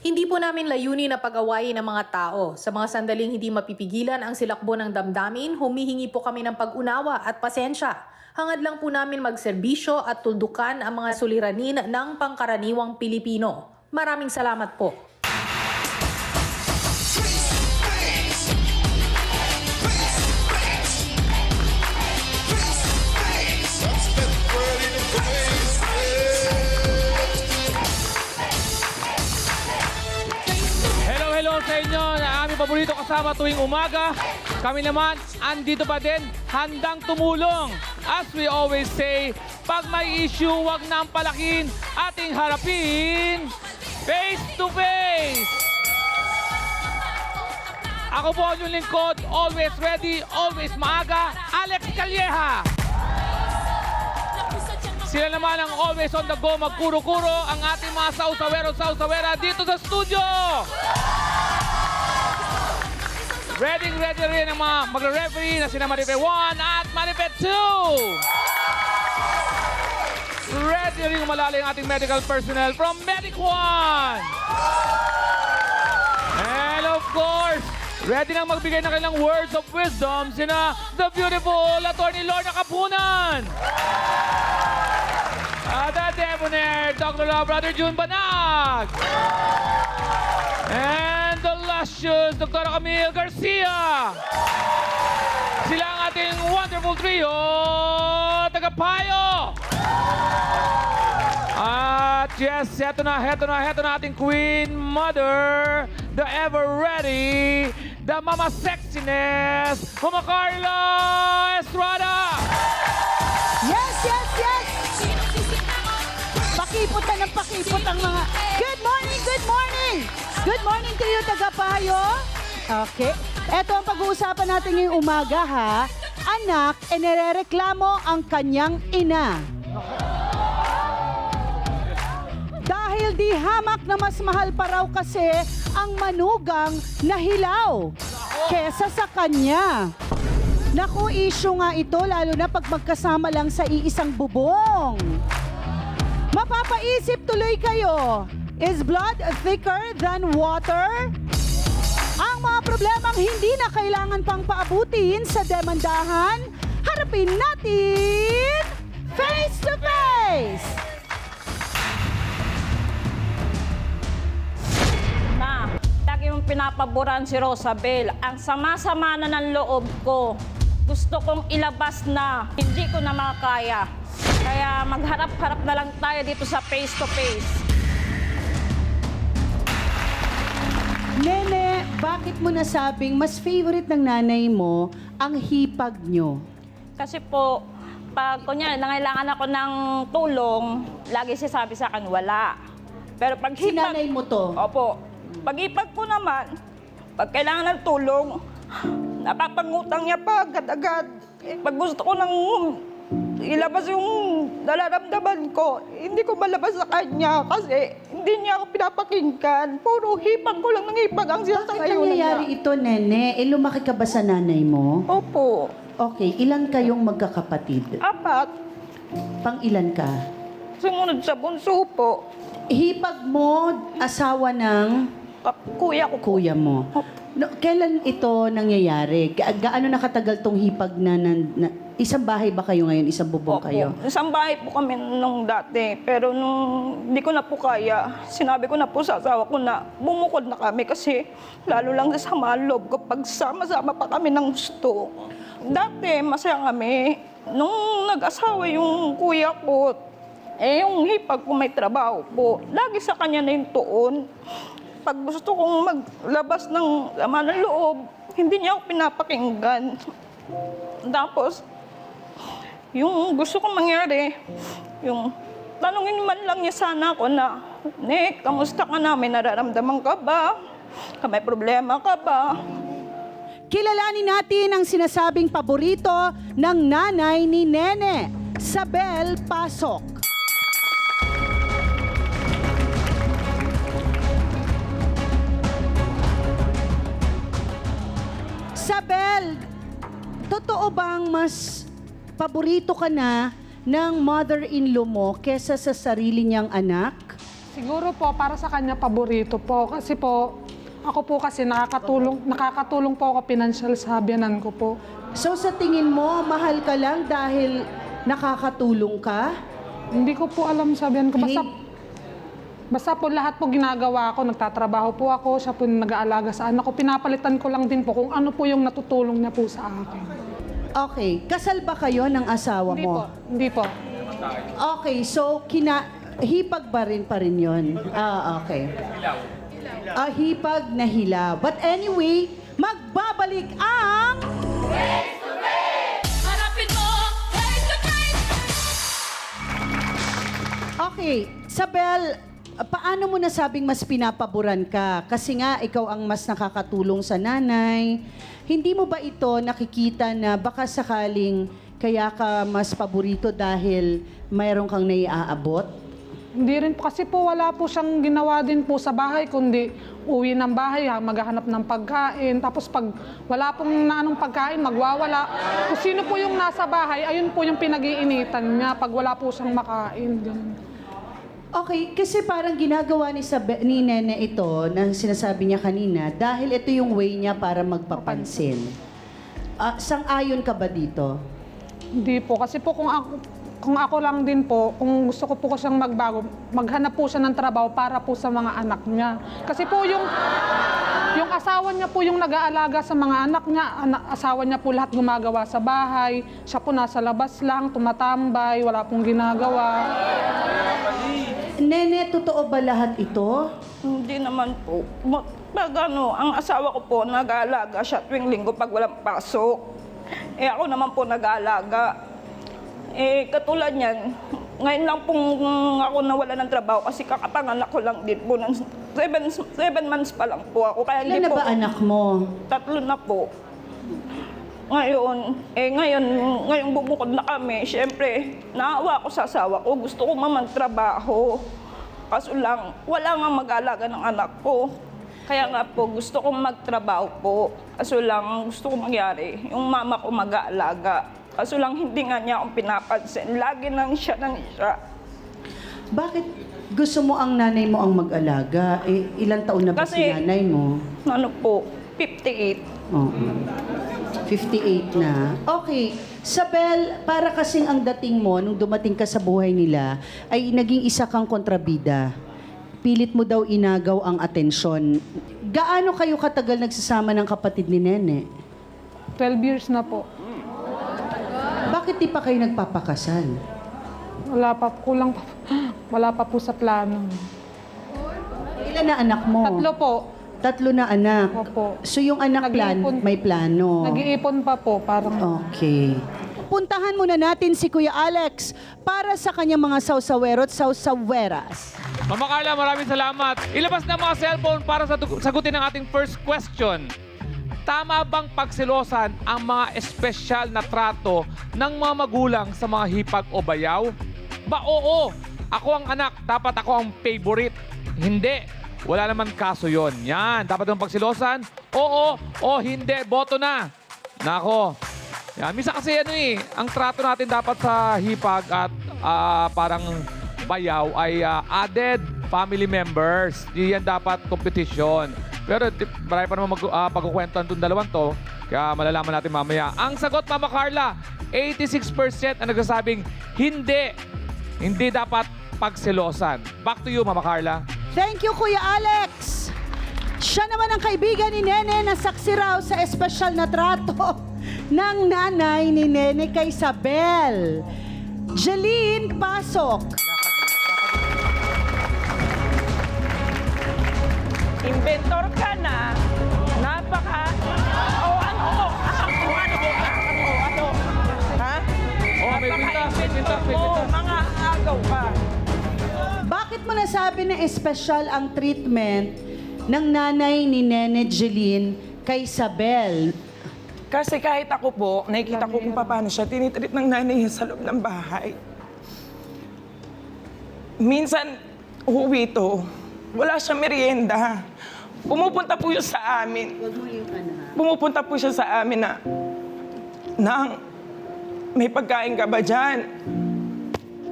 Hindi po namin layunin na pag-awayin ng mga tao. Sa mga sandaling hindi mapipigilan ang silakbo ng damdamin, humihingi po kami ng pag-unawa at pasensya. Hangad lang po namin magserbisyo at tuldukan ang mga suliranin ng pangkaraniwang Pilipino. Maraming salamat po. Hello sa inyo na aming paborito kasama tuwing umaga. Kami naman, andito pa din, handang tumulong. As we always say, pag may issue, wag nang palakin, ating harapin face to face. Ako po ang inyong lingkod, always ready, always maaga, Alex Calleja. Sila naman ang always on the go, magkuro-kuro ang ating mga sausawero-sausawera dito sa studio. Ready rin ang mga magre-referee na sina Maripet 1 at Maripet 2. Ready rin umalala ang ating medical personnel from Medic 1. And of course, ready nang magbigay ng kanilang words of wisdom sina the beautiful Attorney Lorna Capunan. At the debonair Dr. Brother June Banag. And the luscious Dr. Camille Garcia. Sila ang ating wonderful trio, tagapayo. At yes, heto na ating Queen Mother, the ever ready, the Mama Sexiness, Mama Carla Estrada. Yes! Pakipot na ng pakipot ang mga... Good morning! Good morning to you, tagapayo. Okay. Ito ang pag-uusapan natin ngayong umaga, ha? Anak, nirereklamo ang kanyang ina. Dahil di hamak na mas mahal pa raw kasi ang manugang na hilaw kesa sa kanya. Naku, issue nga ito, lalo na pag magkasama lang sa iisang bubong. Mapapaisip tuloy kayo, is blood thicker than water? Ang mga problemang hindi na kailangan pang paabutin sa demandahan, harapin natin face to face! Ma, lagi mong pinapaboran si Rosabel. Ang sama-sama na ng loob ko. Gusto kong ilabas na. Hindi ko na makakaya. Kaya magharap-harap na lang tayo dito sa face-to-face. Nene, bakit mo nasabing mas favorite ng nanay mo ang hipag nyo? Kasi po, pag kunyari, nangailangan ako ng tulong, lagi siya sabi sa akin, wala. Pero pag Si nanay mo to? Opo. Pag hipag ko naman, pag kailangan ng tulong, napapangutang niya pa agad-agad. Pag gusto ko nang ilabas yung nararamdaman ko, hindi ko malabas sa kanya kasi hindi niya ako pinapakinggan. Puro hipag ko lang ng hipag ang Bakit sinasangayunan nangyayari niya. ito, Nene? Lumaki ka ba sa nanay mo? Opo. Okay, ilan kayong magkakapatid? 4. Pang ilan ka? Sumunod sa bunso po. Hipag mo, asawa ng Kuya ko po. kuya mo. No, kailan ito nangyayari? Gaano nakatagal tong hipag na isang bahay ba kayo ngayon? Isang bubong Opo. kayo? Isang bahay po kami nung dati. Pero nung hindi ko na po kaya, sinabi ko na po sa asawa ko na bumukod na kami kasi lalo lang sa sama loob ko pag sama-sama pa kami ng gusto. Dati masaya kami. Nung nag-asawa yung kuya ko, yung hipag ko may trabaho po, lagi sa kanya na yung tuon. Pag gusto kong maglabas ng laman ng loob, hindi niya ako pinapakinggan. Tapos, yung gusto kong mangyari, yung tanungin man lang niya sana ako na, Nick, kamusta ka na? May nararamdaman ka ba? May problema ka ba? Kilalanin natin ang sinasabing paborito ng nanay ni Nene, Sabel Pasok. Sabel, totoo bang mas paborito ka na ng mother-in-law mo kesa sa sarili niyang anak? Siguro po, para sa kanya, paborito po. Kasi po, ako po kasi nakakatulong po ako financial sa biyanan ko po. So sa tingin mo, mahal ka lang dahil nakakatulong ka? Hindi ko po alam sabihan ko. Hindi- Basta po lahat po ginagawa ko, nagtatrabaho po ako, siya po yung nag-aalaga sa anak ko. Pinapalitan ko lang din po kung ano po yung natutulong niya po sa akin. Okay, kasal ba kayo ng asawa Hindi mo? po, hindi po. Okay, so hipag ba rin pa rin yun? Okay. Hipag na hilaw. But anyway, magbabalik ang... Harapin mo, face to face! Okay, Sabel, paano mo nasabing mas pinapaboran ka? Kasi nga, ikaw ang mas nakakatulong sa nanay. Hindi mo ba ito nakikita na baka sakaling kaya ka mas paborito dahil mayroon kang naiaabot? Hindi rin po, kasi po wala po siyang ginawa din po sa bahay, kundi uwi ng bahay, maghahanap ng pagkain. Tapos pag wala pong naanong pagkain, magwawala. Kung sino po yung nasa bahay, ayun po yung pinag-iinitan niya pag wala po siyang makain. Ganun. Okay, kasi parang ginagawa ni Nene ito, na sinasabi niya kanina, dahil ito yung way niya para magpapansin. Sang-ayon ka ba dito? Hindi po, kasi po kung ako lang din po, kung gusto ko po siyang magbago, maghanap po siya ng trabaho para po sa mga anak niya. Kasi po yung asawa niya po yung nag-aalaga sa mga anak niya, asawa niya po lahat gumagawa sa bahay, siya po nasa labas lang, tumatambay, wala pong ginagawa. Nene, totoo ba lahat ito? Hindi naman po. Pag ang asawa ko po, nag-aalaga siya tuwing linggo pag walang pasok. Ako naman po nag-aalaga. Katulad niyan, ngayon lang pong ako nawala ng trabaho kasi kakapanganak ko lang din po. 7 months pa lang po ako. Kaya Ilan na ba anak mo? 3 na po. Ngayon bumukod na kami. Siyempre, naawa ko sa asawa ko. Gusto ko mamagtrabaho. Kaso lang, wala nga mag-alaga ng anak ko. Kaya nga po, gusto kong magtrabaho po. Kaso lang, gusto kong mangyari, yung mama ko mag-aalaga. Kaso lang, hindi nga niya akong pinapansin. Lagi nang siya. Bakit gusto mo ang nanay mo ang mag-alaga? Ilang taon na ba si Kasi- nanay mo? Ano po, 58. Oo. 58 na. Okay. Sabel, para kasing ang dating mo nung dumating ka sa buhay nila ay naging isa kang kontrabida. Pilit mo daw inagaw ang atensyon. Gaano kayo katagal nagsasama ng kapatid ni Nene? 12 years na po. Bakit di pa kayo nagpapakasal? Wala pa po sa plano. Ilan na anak mo? 3 po. 3 na anak. Opo. So yung anak Nag-iipon. may plano. Nag-iipon pa po, parang... Okay. Puntahan muna natin si Kuya Alex para sa kanyang mga sawsawero at sawsaweras. Mama Carla, maraming salamat. Ilabas na mga cellphone para sagutin ang ating first question. Tama bang pagselosan ang mga espesyal na trato ng mga magulang sa mga hipag o bayaw? Ba oo, ako ang anak, dapat ako ang favorite. Hindi, wala naman kaso yon. Yan, dapat yung pagsilosan? Oo, o hindi, boto na. Nako. Yan, misa kasi ang trato natin dapat sa hipag at parang bayaw ay added family members. Di yan dapat competition. Pero marami pa naman pagkukwentuhan itong dalawang to. Kaya malalaman natin mamaya. Ang sagot, Mama Carla, 86% ang nagsasabing hindi. Hindi dapat pagselosan. Back to you, Mama Carla. Thank you, Kuya Alex! Siya naman ang kaibigan ni Nene na saksi raw sa espesyal na trato ng nanay ni Nene kay Isabel. Jeline, pasok! Inventor ka na. Napaka... Ano? Ha? Oh, may pintas, may pintas, may Oo, pintas. mga agaw ka. Bakit mo nasabi na espesyal ang treatment ng nanay ni Nene Jeline kay Isabel? Kasi kahit ako po, nakikita ko kung paano siya tinitreat ng nanay niya sa loob ng bahay. Minsan, uwi to, wala siyang merienda. Pumupunta po siya sa amin. Pumupunta po siya sa amin na, Nang, may pagkain ka ba dyan?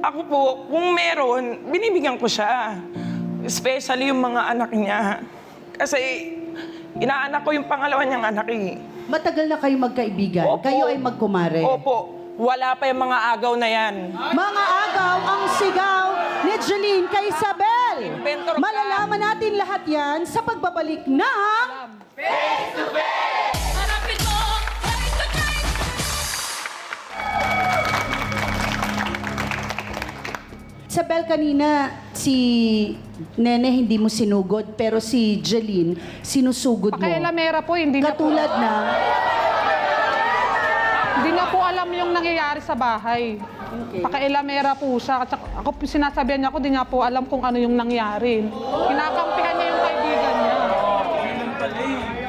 Ako po, kung meron, binibigyan ko siya. Especially yung mga anak niya. Kasi inaanak ko yung pangalawa niyang anak eh. Matagal na kayo magkaibigan. Opo. Kayo ay magkumare. Opo. Wala pa yung mga agaw na yan. Mga agaw ang sigaw ni Jeline kay Isabel. Inventor ka. Malalaman natin lahat yan sa pagbabalik ng... Harapin mo, face to face. Isabel, kanina si Nene hindi mo sinugod, pero si Jeline sinusugod mo. Pakailamera po, hindi niya po, Katulad na... hindi niya po alam yung nangyayari sa bahay. Pakailamera po siya. At saka ako sinasabihan niya ako, hindi niya po alam kung ano yung nangyari. Kinakampihan niya yung kaibigan niya.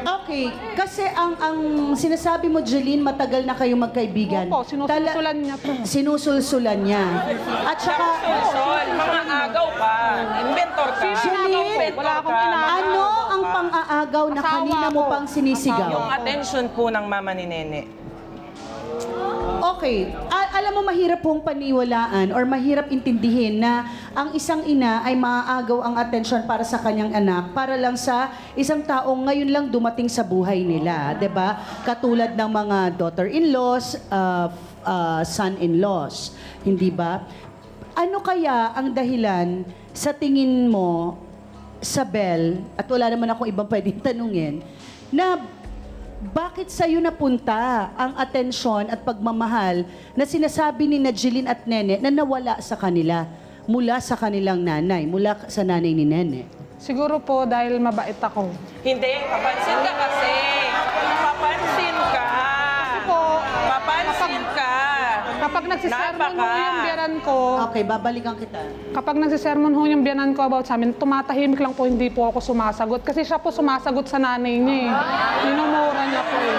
Okay, kasi ang sinasabi mo, Jeline, matagal na kayo magkaibigan. Opo, sinusulsulan niya po. Sinusulsulan niya. At saka, Sol, mga agaw ka. Inventor ka. Jeline, Wala akong inaagaw. ano ang pang-aagaw na Asawa kanina mo ko. pang sinisigaw? Yung attention po ng mama ni Nene. Okay, alam mo mahirap pong paniwalaan or mahirap intindihin na ang isang ina ay maaagaw ang atensyon para sa kanyang anak para lang sa isang taong ngayon lang dumating sa buhay nila, 'di ba? Katulad ng mga daughter-in-laws, son-in-laws, hindi ba? Ano kaya ang dahilan sa tingin mo, Sabel, at wala naman akong ibang pwedeng tanungin, na bakit sa'yo napunta ang atensyon at pagmamahal na sinasabi ni Jeline at Nene na nawala sa kanila mula sa kanilang nanay, mula sa nanay ni Nene? Siguro po dahil mabait ako. Hindi, papansin ka kasi. Papansin ka. Po, Papansin ka. kapag nagsisermon ho Napaka. yung biyanan ko, Okay, babalikan kita. kapag nagsisermon ho yung biyanan ko about sa amin, tumatahimik lang po, hindi po ako sumasagot. Kasi siya po sumasagot sa nanay niya eh. Minumura niya po eh.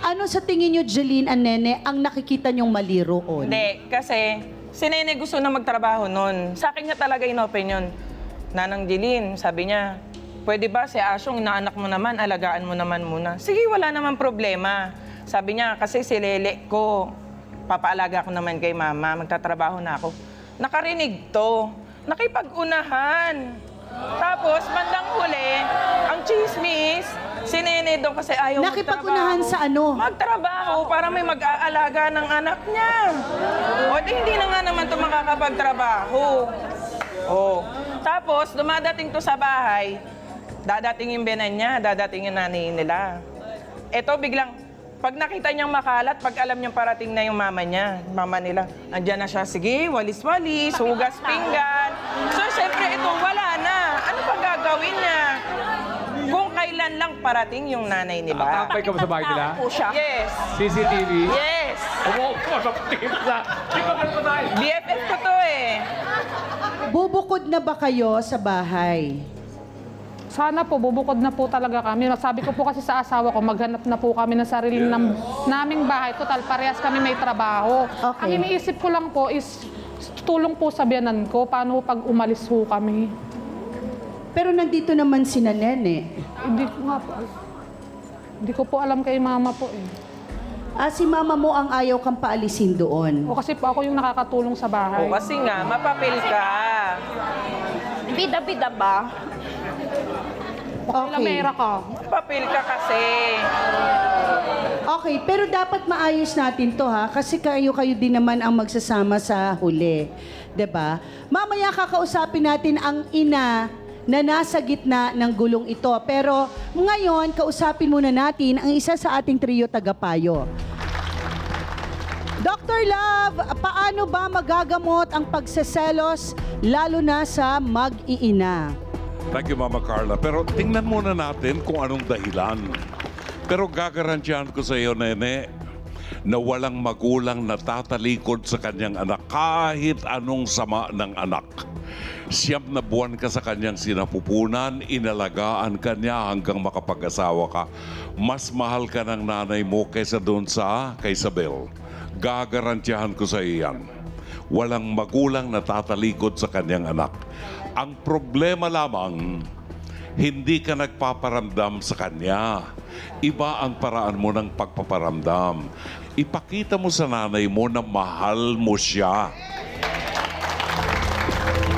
Ano sa tingin niyo, Jeline and Nene, ang nakikita niyong mali roon? Hindi, kasi si Nene gusto na magtrabaho nun. Sa akin niya talaga in-open yun. Nanang Jeline, sabi niya, pwede ba si Asyong, inaanak mo naman, alagaan mo naman muna. Sige, wala naman problema. Sabi niya, kasi si Lele ko, papaalaga ko naman kay mama, magtatrabaho na ako. Nakarinig to, nakipag-unahan. Tapos, bandang huli, ang chismis, si Nene doon kasi ayaw Nakipag-unahan magtrabaho. sa ano? Magtrabaho para may mag-aalaga ng anak niya. O di hindi na nga naman ito makakapagtrabaho. O. Tapos, dumadating to sa bahay, dadating yung biyanan niya, dadating yung nanay nila. Eto biglang, pag nakita niyang makalat, pag alam niyang parating na yung mama niya, mama nila, andyan na siya, sige, walis-walis, hugas pinggan. So, syempre, ito, wala na. Ano pa gagawin niya? Kung kailan lang parating yung nanay nila. Nakakapay ka ba sa bahay nila? Po siya. Yes. CCTV? Yes. Umupo sa pizza. Di ba ka tayo? BFF ko to eh. Bubukod na ba kayo sa bahay? Sana po, bubukod na po talaga kami. Sabi ko po kasi sa asawa ko, maghanap na po kami ng sarili naming bahay. Total, parehas kami may trabaho. Okay. Ang iniisip ko lang po is tulong po sa biyanan ko. Paano pag umalis po kami? Pero nandito naman si Nene. Hindi ko nga po. Hindi ko po alam kay mama po eh. Si mama mo ang ayaw kang paalisin doon. O kasi po ako yung nakakatulong sa bahay. O kasi nga, mapapil ka. Bida-bida ba? Pakailamera ka. Mapapil ka kasi. Okay, pero dapat maayos natin to ha, kasi kayo din naman ang magsasama sa huli. 'Di ba? Mamaya kakausapin natin ang ina na nasa gitna ng gulong ito. Pero ngayon, kausapin muna natin ang isa sa ating trio tagapayo. Dr. Love, paano ba magagamot ang pagseselos lalo na sa mag-iina? Thank you, Mama Carla. Pero tingnan muna natin kung anong dahilan. Pero gagarantiyan ko sa iyo, Nene, na walang magulang na tatalikod sa kanyang anak kahit anong sama ng anak. 9 na buwan ka sa kanyang sinapupunan, inalagaan ka niya hanggang makapag-asawa ka. Mas mahal ka ng nanay mo kaysa doon kay Isabel. Gagarantiyahan ko sa iyo yan. Walang magulang na tatalikod sa kanyang anak. Ang problema lamang, hindi ka nagpaparamdam sa kanya. Iba ang paraan mo ng pagpaparamdam. Ipakita mo sa nanay mo na mahal mo siya.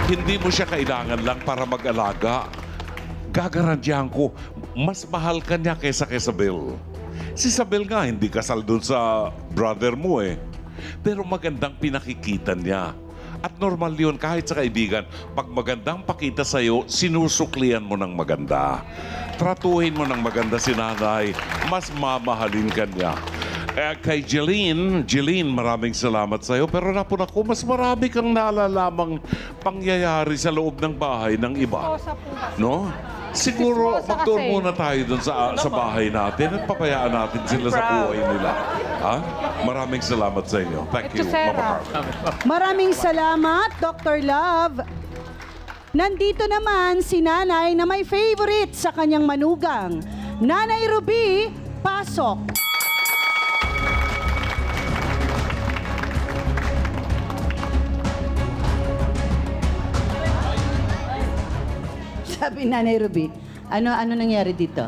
hindi mo siya kailangan lang para mag-alaga. Gagarantiyahan ko, mas mahal ka niya kaysa kay Isabel. Si Isabel nga, hindi kasal dun sa brother mo eh. Pero magandang pinakikita niya. At normal yun kahit sa kaibigan, pag magandang pakita sa'yo, sinusuklian mo ng maganda. Tratuhin mo ng maganda si nanay, mas mamahalin ka niya. Kay Jeline, maraming salamat sa'yo. Pero napun ako, mas marami kang nalalamang pangyayari sa loob ng bahay ng iba. Sa po kasi. No? Siguro, Esposa mag-tour kasi. muna tayo dun sa bahay natin at papayaan natin sila sa buhay nila. Ha? Maraming salamat sa inyo. Thank you, Ito, Sarah. Mama Carla. Maraming salamat, Dr. Love. Nandito naman si Nanay na may favorite sa kanyang manugang. Nanay Ruby, pasok. Sabi Nanay Ruby, ano nangyari dito?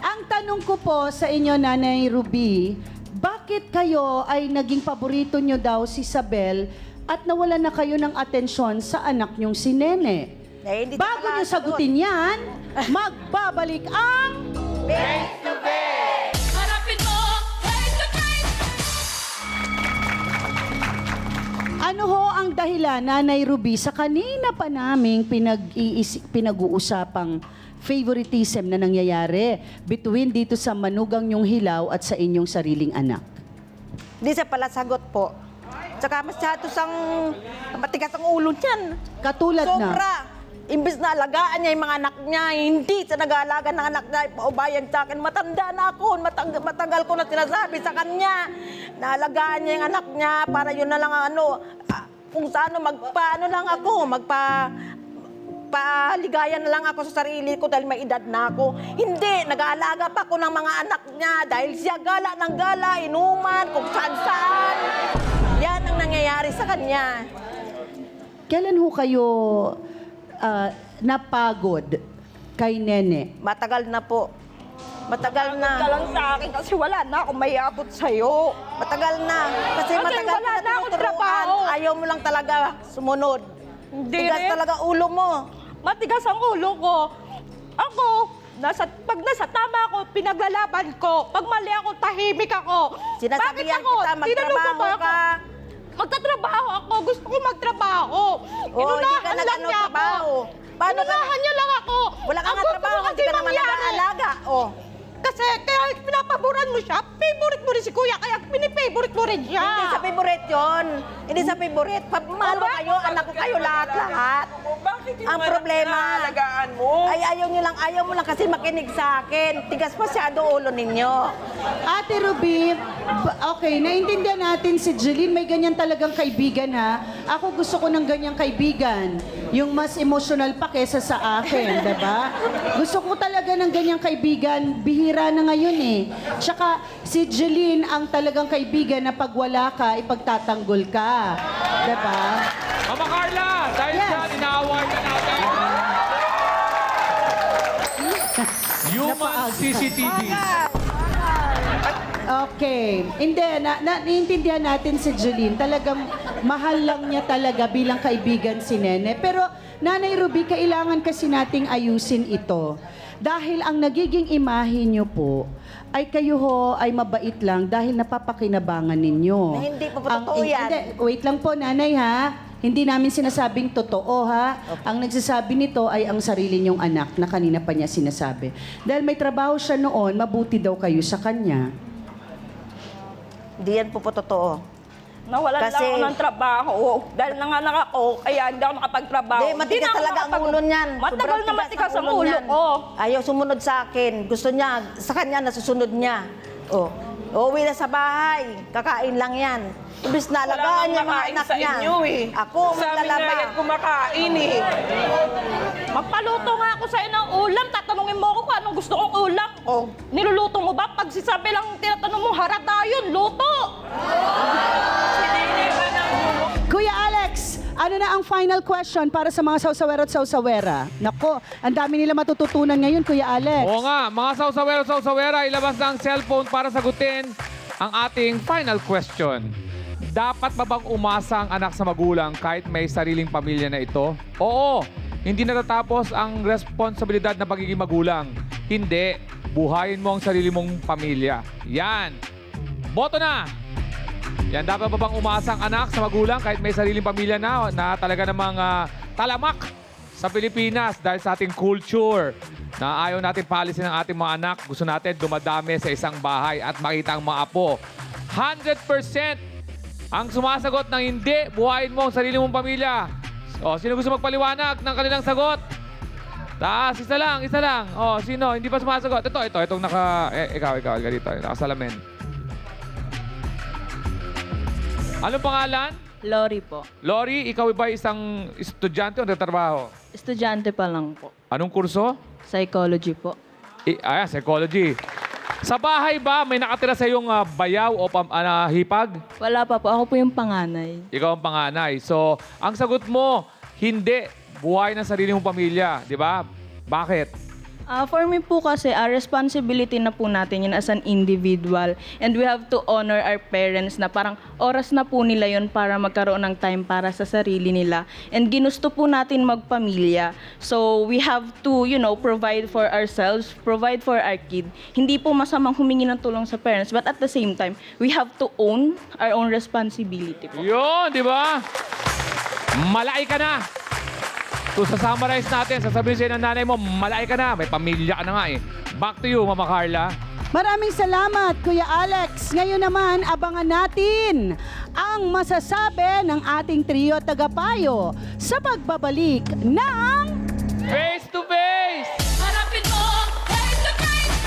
Ang tanong ko po sa inyo, Nanay Ruby, bakit kayo ay naging paborito nyo daw si Isabel at nawala na kayo ng atensyon sa anak nyong si Nene? Eh, hindi Bago pala nyo sagutin yan, magbabalik ang... Harapin mo, face to face. Ano ho ang dahilan, Nanay Ruby, sa kanina pa naming pinag-uusapang favoritism na nangyayari between dito sa manugang nyong hilaw at sa inyong sariling anak? Di sa pala sagot po. Tsaka masyado sang matigas ang ulo niyan. Katulad na... Sobra. Imbis na alagaan niya yung mga anak niya, hindi siya nag-aalaga ng anak niya, paubayan sa akin. Matanda na ako, matagal ko na sinasabi sa kanya. Naalagaan niya yung anak niya para yun na lang kung saan magpaano lang ako, paligayan na lang ako sa sarili ko dahil may edad na ako. Hindi, nag-aalaga pa ako ng mga anak niya dahil siya gala ng gala, inuman, kung saan-saan. Yan ang nangyayari sa kanya. Kailan ho kayo napagod kay Nene? Matagal na po. Matagal na. Matagal lang sa akin kasi wala na akong may abot sa'yo. Matagal na. Kasi matagal wala kita na akong tinuturuan. trabaho. Ayaw mo lang talaga sumunod. Hindi Tigas rin. talaga ulo mo. Matigas ang ulo ko. Ako, pag nasa tama ako, pinaglalaban ko. Pag mali ako, tahimik ako. Sinasabihan Bakit ako? kita, Tinanong mo magtrabaho ba ako? ka. Magtatrabaho ako. Gusto ko magtrabaho. Hindi ka Inunahan lang niya ako. nagtrabaho. Paano ka Inunahan niya lang ako. Wala ka Ang nga gusto trabaho ko kasi ka naman mangyari. nag-aalaga. Oh. Kasi kaya pinapaboran mo siya, favorite mo rin si kuya, kaya pinifavorite mo rin siya. Hindi sa favorite yun. Hindi sa favorite. Mahal ko kayo, anak ko kayo lahat-lahat. Ang problema, ay ayaw mo lang kasi makinig sa akin. Tigas masyado ulo ninyo. Ate Ruby, okay, naintindihan natin si Jeline, may ganyan talagang kaibigan ha. Ako gusto ko ng ganyang kaibigan. Yung mas emotional pa kesa sa akin, diba? Gusto ko talaga ng ganyang kaibigan, bihira na ngayon eh. Tsaka si Jeline ang talagang kaibigan na pag wala ka, ipagtatanggol ka. Diba? Mama Carla, dahil Yes. dyan, ina-award na natin. Human CCTV. Okay. Hindi, naiintindihan natin si Jeline. Talagang mahal lang niya talaga bilang kaibigan si Nene. Pero, Nanay Ruby, kailangan kasi nating ayusin ito. Dahil ang nagiging imahe niyo po, ay kayo ho ay mabait lang dahil napapakinabangan ninyo. Na hindi po totoo yan. Hindi, wait lang po, Nanay ha. Hindi namin sinasabing totoo ha. Ang nagsasabi nito ay ang sarili niyong anak na kanina pa niya sinasabi. Dahil may trabaho siya noon, mabuti daw kayo sa kanya. Hindi yan po totoo. Nawalan Kasi- lang ako ng trabaho. Dahil nanganak ako, kaya hindi ako nakapagtrabaho. Hindi, matigas na ako talaga ang nakapag- ulo niyan. Matagal Sobrang na matigas ang ulo niyan. ko. Ayaw sumunod sa akin. Gusto niya, sa kanya, nasusunod niya. Oh. Uuwi na sa bahay. Kakain lang yan. Ibig na alagaan niya mga anak niya. Ako, maglalaba. kumakain eh. Magpaluto nga ako sa'yo ng ulam. Tatanungin mo ako kung anong gusto kong ulam. Oh. Niluluto mo ba? Pag sisabi lang tinatanong mo, harata yun, luto. Kuya Alex, ano na ang final question para sa mga sausawero at sausawera? Nako, ang dami nila matututunan ngayon, Kuya Alex. Oo nga, mga sausawero-sausawera, ilabas na ang cellphone para sagutin ang ating final question. Dapat ba bang umasa ang anak sa magulang kahit may sariling pamilya na ito? Oo, hindi natatapos ang responsibilidad ng pagiging magulang. Hindi, buhayin mo ang sarili mong pamilya. Yan. Boto na! Yan, dapat ba bang umasa ang anak sa magulang kahit may sariling pamilya na talaga namang talamak sa Pilipinas dahil sa ating culture na ayaw natin palisin ang ating mga anak. Gusto natin dumadami sa isang bahay at makita ang mga apo. 100% ang sumasagot ng hindi, buhayin mo ang sarili mong pamilya. O, sino gusto magpaliwanag ng kanilang sagot? Taas, isa lang. O, sino? Hindi pa sumasagot. Itong ikaw, dito, nakasalamin. Anong pangalan? Lori po. Lori, ikaw ba isang estudyante o nagtatrabaho? Estudyante pa lang po. Anong kurso? Psychology po. Psychology. Sa bahay ba may nakatira sa iyong bayaw o hipag? Wala pa po. Ako po yung panganay. Ikaw ang panganay. So, ang sagot mo, hindi. Buhay ng sarili mong pamilya. Di ba? Bakit? For me po kasi, responsibility na po natin yun as an individual. And we have to honor our parents na parang oras na po nila yun para magkaroon ng time para sa sarili nila. And ginusto po natin magpamilya. So we have to, provide for ourselves, provide for our kid. Hindi po masamang humingi ng tulong sa parents. But at the same time, we have to own our own responsibility po. Yun, di ba? Malaki ka na. To sa-summarize natin, sasabihin sa'yo ng nanay mo, malaki ka na, may pamilya ka na nga eh. Back to you, Mama Carla. Maraming salamat, Kuya Alex. Ngayon naman, abangan natin ang masasabi ng ating trio tagapayo sa pagbabalik ng Face to face! Harapin mo, face to face.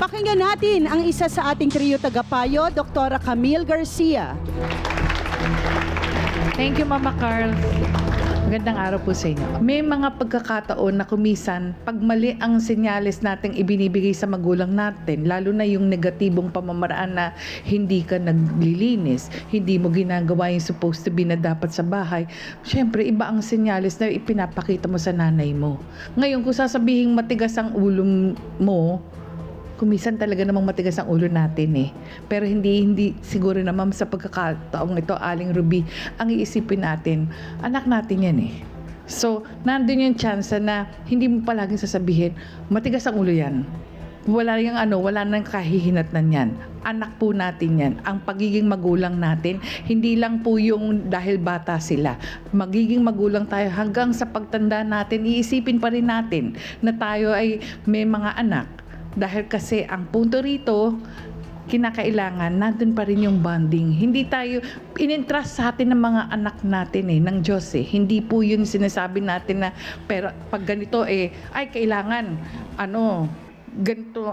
Pakinggan natin ang isa sa ating trio tagapayo, Dr. Camille Garcia. Thank you, Mama Carl. Magandang araw po sa inyo. May mga pagkakataon na kumisan, pag mali ang senyales nating ibinibigay sa magulang natin, lalo na yung negatibong pamamaraan na hindi ka naglilinis, hindi mo ginagawa yung supposed to be na dapat sa bahay, syempre iba ang senyales na ipinapakita mo sa nanay mo. Ngayon, kung sasabihin matigas ang ulo mo, kumisan talaga namang matigas ang ulo natin eh. Pero hindi siguro naman sa pagkakataong ito, Aling Ruby, ang iisipin natin, anak natin yan eh. So, nandun yung chance na hindi mo palaging sasabihin, matigas ang ulo yan. Wala nang kahihinatnan yan. Anak po natin yan. Ang pagiging magulang natin, hindi lang po yung dahil bata sila. Magiging magulang tayo hanggang sa pagtanda natin, iisipin pa rin natin na tayo ay may mga anak. Dahil kasi ang punto rito, kinakailangan, nandun pa rin yung bonding. Hindi tayo, in-entrust sa atin ng mga anak natin ng Diyos eh. Hindi po yun sinasabi natin na, pero pag ganito ay kailangan, ganito,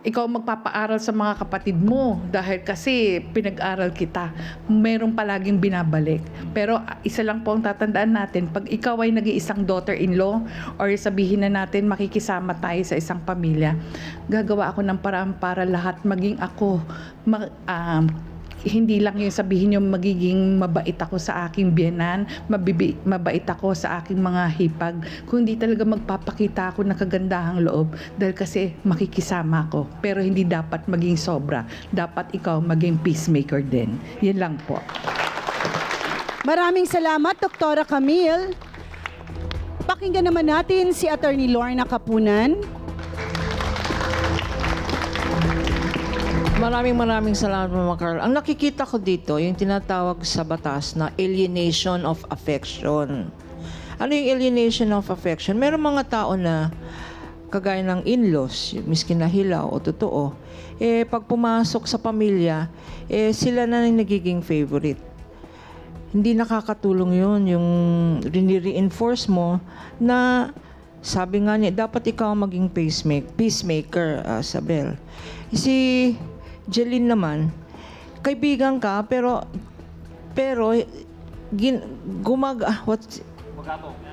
ikaw magpapaaral sa mga kapatid mo dahil kasi pinag-aral kita. Merong palaging binabalik. Pero isa lang po ang tatandaan natin, pag ikaw ay nag-iisang daughter-in-law or sabihin na natin makikisama tayo sa isang pamilya, gagawa ako ng paraan para lahat maging ako, hindi lang yung sabihin yung magiging mabait ako sa aking biyenan, mabait ako sa aking mga hipag, kundi talaga magpapakita ako ng kagandahang loob dahil kasi makikisama ako. Pero hindi dapat maging sobra. Dapat ikaw maging peacemaker din. Yan lang po. Maraming salamat, Dr. Camille. Pakinggan naman natin si Attorney Lorna Kapunan. Maraming salamat, Mama Carl. Ang nakikita ko dito, yung tinatawag sa batas na alienation of affection. Ano yung alienation of affection? Meron mga tao na kagaya ng in-laws, miskin na hilaw o totoo, pag pumasok sa pamilya, sila na yung nagiging favorite. Hindi nakakatulong yun, yung reinforce mo na sabi nga niya, dapat ikaw maging peacemaker, Sabel. Si Jeline naman, kaibigan ka, pero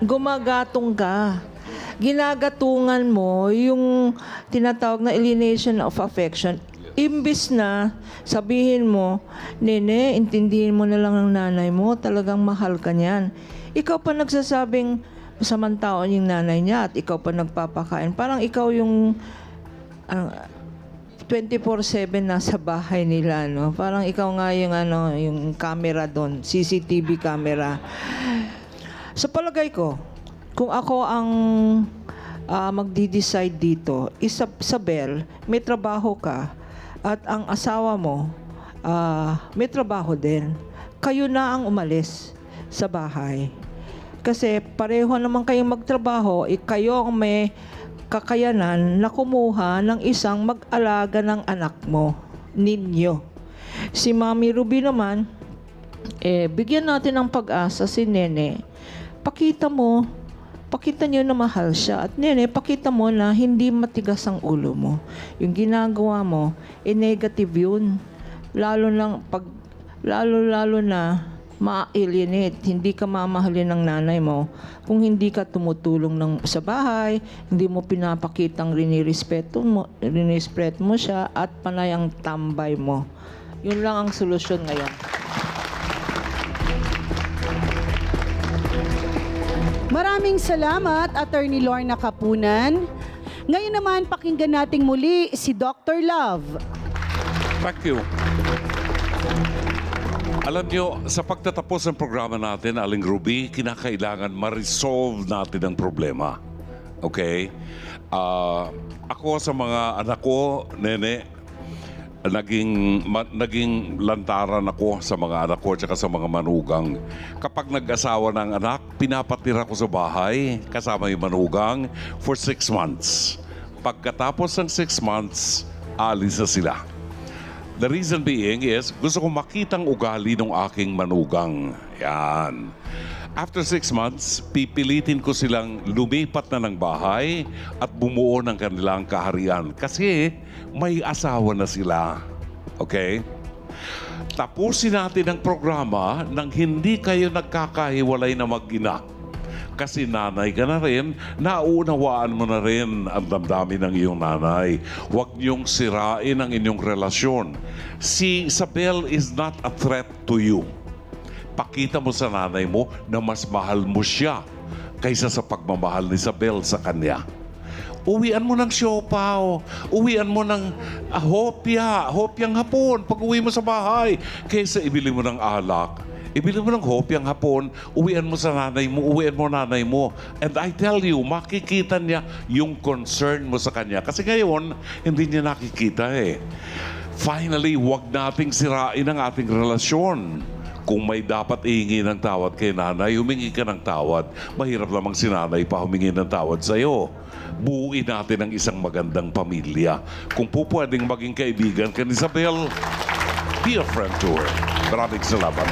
gumagatong ka. Ginagatungan mo yung tinatawag na alienation of affection. Imbis na sabihin mo, Nene, intindihin mo na lang ng nanay mo, talagang mahal ka niyan. Ikaw pa nagsasabing masamang tao yung nanay niya at ikaw pa nagpapakain. Parang ikaw yung 24/7 nasa bahay nila, no? Parang ikaw nga yung yung camera doon, CCTV camera. Sa palagay ko, kung ako ang magdi-decide dito, Isabel, may trabaho ka at ang asawa mo may trabaho din. Kayo na ang umalis sa bahay. Kasi pareho naman kayong magtrabaho, kayo ang may kakayanan na kumuha ng isang mag-alaga ng anak mo, ninyo. Si Mami Ruby naman, bigyan natin ng pag-asa si Nene. Pakita nyo na mahal siya. At Nene, pakita mo na hindi matigas ang ulo mo. Yung ginagawa mo, negative yun. Lalo na ma-alienate. Hindi ka mamahalin ng nanay mo kung hindi ka tumutulong sa bahay, hindi mo pinapakitang rinirespeto mo siya at panay ang tambay mo. Yun lang ang solusyon ngayon. Maraming salamat, Attorney Lorna Kapunan. Ngayon naman, pakinggan nating muli si Dr. Love. Thank you. Alam nyo, sa pagtatapos ng programa natin, Aling Ruby, kinakailangan ma-resolve natin ang problema. Okay? Ako sa mga anak ko, Nene, naging lantaran ako sa mga anak ko at sa mga manugang. Kapag nag-asawa ng anak, pinapatira ko sa bahay kasama yung manugang for 6 months. Pagkatapos ng 6 months, alis na sila. The reason being is, gusto ko makitang ugali ng aking manugang. Yan. After 6 months, pipilitin ko silang lumipat na ng bahay at bumuo ng kanilang kaharian. Kasi may asawa na sila. Okay? Tapusin natin ang programa nang hindi kayo nagkakahiwalay na mag-ina. Kasi nanay ka na rin, naunawaan mo na rin ang damdamin ng iyong nanay. Huwag niyong sirain ang inyong relasyon. Si Isabel is not a threat to you. Pakita mo sa nanay mo na mas mahal mo siya kaysa sa pagmamahal ni Isabel sa kanya. Uwian mo ng siopaw. Uwian mo ng hopyang hapon pag uwi mo sa bahay. Kaysa ibili mo ng alak. Ibili mo ng hopyang hapon, uwian mo sa nanay mo, uwian mo nanay mo. And I tell you, makikita niya yung concern mo sa kanya. Kasi ngayon, hindi niya nakikita eh. Finally, huwag nating sirain ang ating relasyon. Kung may dapat ihingi ng tawad kay nanay, humingi ka ng tawad. Mahirap lamang si nanay pa humingi ng tawad sa'yo. Buuin natin ang isang magandang pamilya. Kung po pwedeng maging kaibigan ka ni Isabel, be a friend to her. Maraming salamat.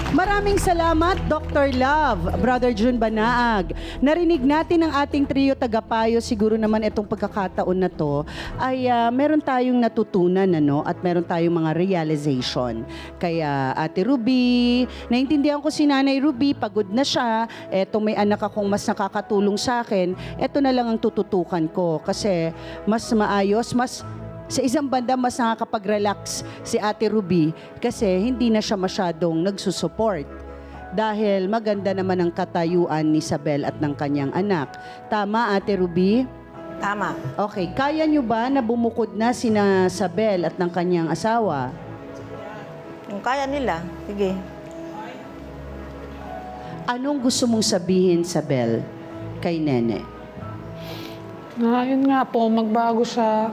Maraming salamat, Dr. Love, Brother Jun Banaag. Narinig natin ang ating trio tagapayo. Siguro naman itong pagkakataon na to ay meron tayong natutunan at meron tayong mga realization. Kaya Ate Ruby, naintindihan ko si Nanay Ruby, pagod na siya. Eto may anak akong mas nakakatulong sa akin. Eto na lang ang tututukan ko kasi mas maayos, sa isang banda, mas nakakapag-relax si Ate Ruby kasi hindi na siya masyadong nagsusupport dahil maganda naman ang katayuan ni Isabel at ng kanyang anak. Tama, Ate Ruby? Tama. Okay, kaya nyo ba na bumukod na sina Isabel at ng kanyang asawa? Kung kaya nila, sige. Anong gusto mong sabihin, Isabel, kay Nene? Yun nga po, magbago siya.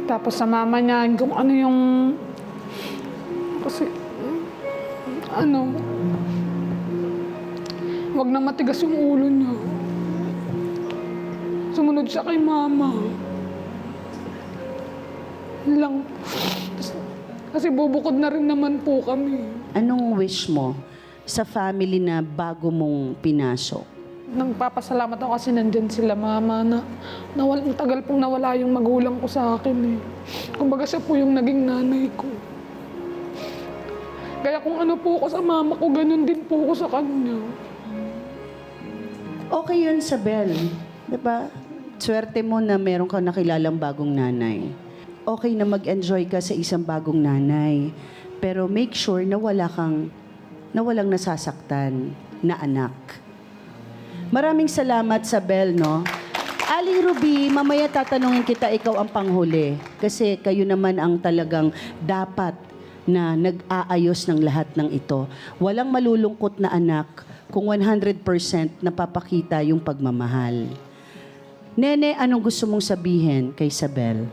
Tapos sa mama niya, kung ano yung... Kasi, wag na matigas yung ulo niya. Sumunod siya kay mama. Lang. Kasi bubukod na rin naman po kami. Anong wish mo sa family na bago mong pinasok? Nagpapasalamat ako kasi nandyan sila, mama, na tagal pong nawala yung magulang ko sa akin eh. Kumbaga siya po yung naging nanay ko. Kaya kung ano po ako sa mama ko, ganun din po ako sa kanya. Okay yun, Isabel. Diba? Swerte mo na meron kang nakilalang bagong nanay. Okay na mag-enjoy ka sa isang bagong nanay. Pero make sure na walang nasasaktan na anak. Maraming salamat, Isabel, no? Aling Ruby, mamaya tatanungin kita, ikaw ang panghuli. Kasi kayo naman ang talagang dapat na nag-aayos ng lahat ng ito. Walang malulungkot na anak kung 100% napapakita yung pagmamahal. Nene, anong gusto mong sabihin kay Isabel?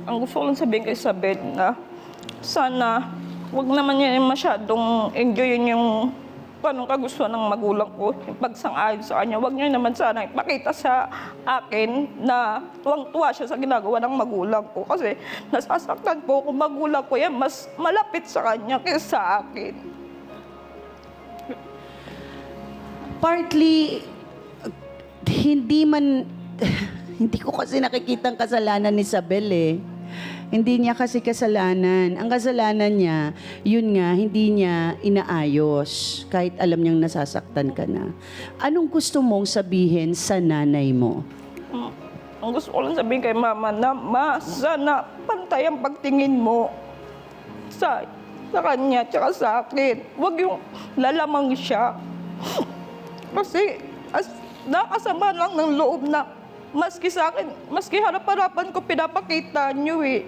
Ang gusto ko lang sabihin kay Isabel na sana wag naman niya masyadong enjoyin yung anong kagustuhan ng magulang ko, yung pagsang-ayon sa kanya. Wag niya naman sana ipakita sa akin na tuwang-tuwa siya sa ginagawa ng magulang ko. Kasi nasasaktan po kung magulang ko yan, mas malapit sa kanya kaysa sa akin. Partly, hindi ko kasi nakikita ang kasalanan ni Isabel eh. Hindi niya kasi kasalanan. Ang kasalanan niya, yun nga, hindi niya inaayos. Kahit alam niyang nasasaktan ka na. Anong gusto mong sabihin sa nanay mo? Ang gusto ko lang sabihin kay mama na, ma, sana pantay ang pagtingin mo sa kanya tsaka sa akin. Huwag yung lalamang siya. Kasi nakasama lang ng loob na maski sa akin, maski harap-harapan ko pinapakita niyo eh.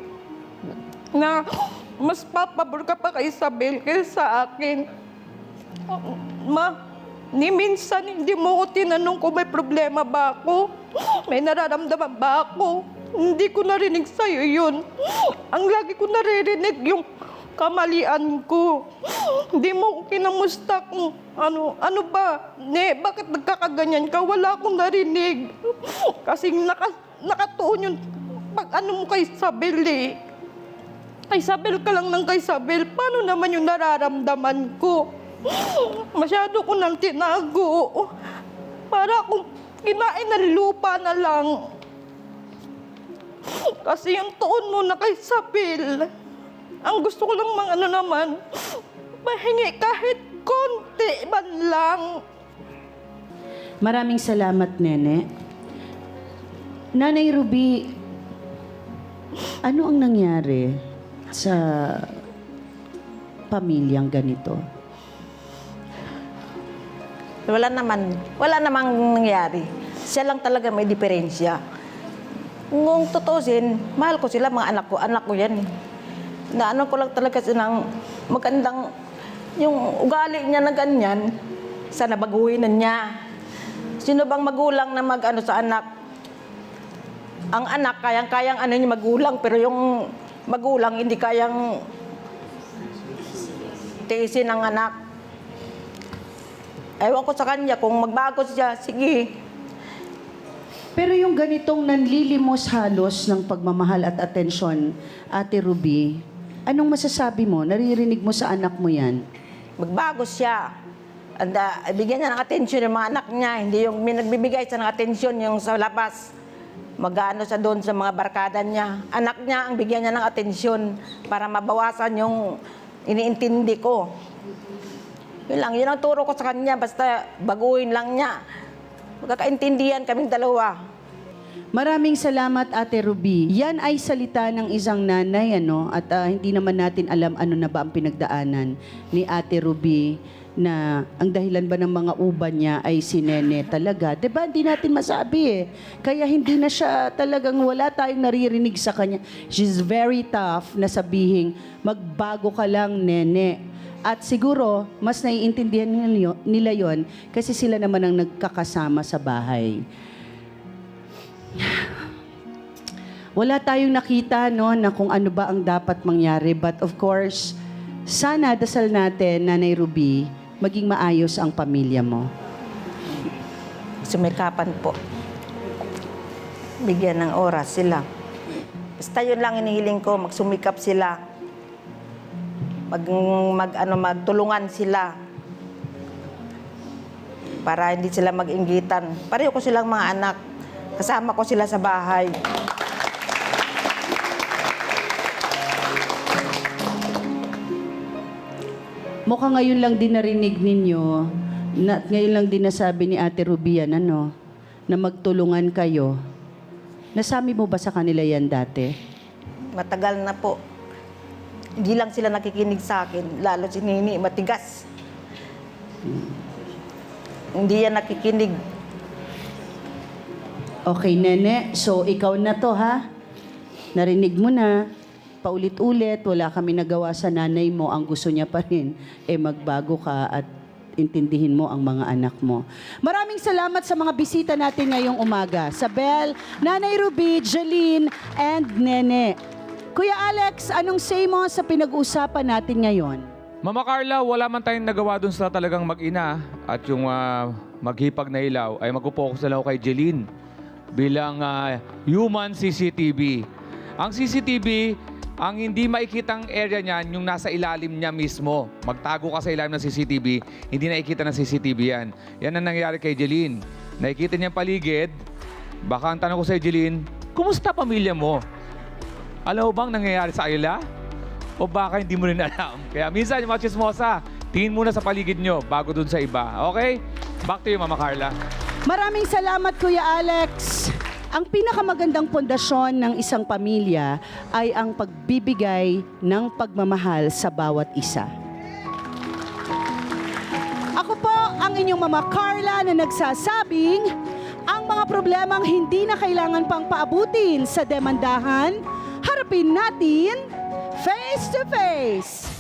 Na mas papabor ka pa kay Isabel kaysa sa akin. Ma, ni minsan hindi mo ko tinanong kung may problema ba ako. May nararamdaman ba ako? Hindi ko narinig sa'yo yun. Ang lagi ko naririnig yung kamalian ko. Hindi mo ko kinamusta kung ano ba? Ne, bakit nagkakaganyan ka? Wala akong narinig. Kasi nakatuon yung pag-ano mo kay Isabel eh. Kay Isabel ka lang ng kay Isabel. Paano naman yung nararamdaman ko? Masyado ko nang tinago. Para akong kinain ng lupa na lang. Kasi yung tuon mo na kay Isabel, ang gusto ko lang naman, mahingi kahit konti man lang. Maraming salamat, Nene. Nanay Ruby, ano ang nangyari sa pamilyang ganito? Wala namang nangyari. Siya lang talaga may diferensya. Kung tutusin, mahal ko sila, mga anak ko yan. Na ano ko lang talaga ng magandang, yung ugali niya na ganyan, sana baguhin na niya. Sino bang magulang na mag-ano sa anak? Ang anak, kayang-kayang ano niya magulang, pero yung magulang hindi kayang tiisin ang anak. Ewan ko sa kanya, kung magbago siya, sige. Pero yung ganitong nanlilimos halos ng pagmamahal at atensyon, Ate Ruby, anong masasabi mo? Naririnig mo sa anak mo yan? Magbago siya. Bigyan niya ng atensyon yung mga anak niya, hindi yung nagbibigay siya ng atensyon yung sa labas. Mag-ano siya doon sa mga barkada niya. Anak niya ang bigyan niya ng atensyon para mabawasan yung iniintindi ko. Yun ang turo ko sa kanya, basta baguhin lang niya. Magkakaintindihan kaming dalawa. Maraming salamat, Ate Ruby. Yan ay salita ng isang nanay, at hindi naman natin alam ano na ba ang pinagdaanan ni Ate Ruby na ang dahilan ba ng mga uban niya ay si Nene talaga. Diba? Hindi natin masabi eh. Kaya hindi na siya talagang wala tayong naririnig sa kanya. She's very tough na sabihin, magbago ka lang, Nene. At siguro, mas naiintindihan nila yon kasi sila naman ang nagkakasama sa bahay. Wala tayong nakita na kung ano ba ang dapat mangyari. But of course, sana dasal natin, Nanay Ruby, maging maayos ang pamilya mo. Sumikapan po. Bigyan ng oras sila. Basta yun lang inihiling ko, magsumikap sila. Magtulungan sila. Para hindi sila mag-inggitan. Pareho ko silang mga anak. Kasama ko sila sa bahay. Mukhang ngayon lang din narinig ninyo, ngayon lang din nasabi ni Ate Ruby yan, na magtulungan kayo. Nasabi mo ba sa kanila yan dati? Matagal na po. Hindi lang sila nakikinig sa akin. Lalo si Nini, matigas. Hindi yan nakikinig. Okay, Nene. So, ikaw na to, ha? Narinig mo na. Paulit-ulit, wala kami nagawa sa nanay mo. Ang gusto niya pa rin, magbago ka at intindihin mo ang mga anak mo. Maraming salamat sa mga bisita natin ngayong umaga. Sabel, Nanay Ruby, Jeline, and Nene. Kuya Alex, anong say mo sa pinag-uusapan natin ngayon? Mama Carla, wala man tayong nagawa dun sa talagang mag-ina at yung maghipag na ilaw ay mag-focus na lang ako kay Jeline bilang human CCTV. Ang CCTV, ang hindi makikitang area niyan, yung nasa ilalim niya mismo. Magtago ka sa ilalim ng CCTV, hindi nakikita ng CCTV yan. Yan ang nangyayari kay Jeline. Nakikita niya ang paligid. Baka ang tanong ko sa Jeline, kumusta pamilya mo? Alam mo bang nangyayari sa kanila? O baka hindi mo rin alam? Kaya minsan yung mga chismosa, tingin muna sa paligid nyo bago dun sa iba. Okay? Back to you, Mama Carla. Maraming salamat, Kuya Alex. Ang pinakamagandang pundasyon ng isang pamilya ay ang pagbibigay ng pagmamahal sa bawat isa. Ako po ang inyong Mama Carla na nagsasabing, ang mga problemang hindi na kailangan pang paabutin sa demandahan, harapin natin face to face.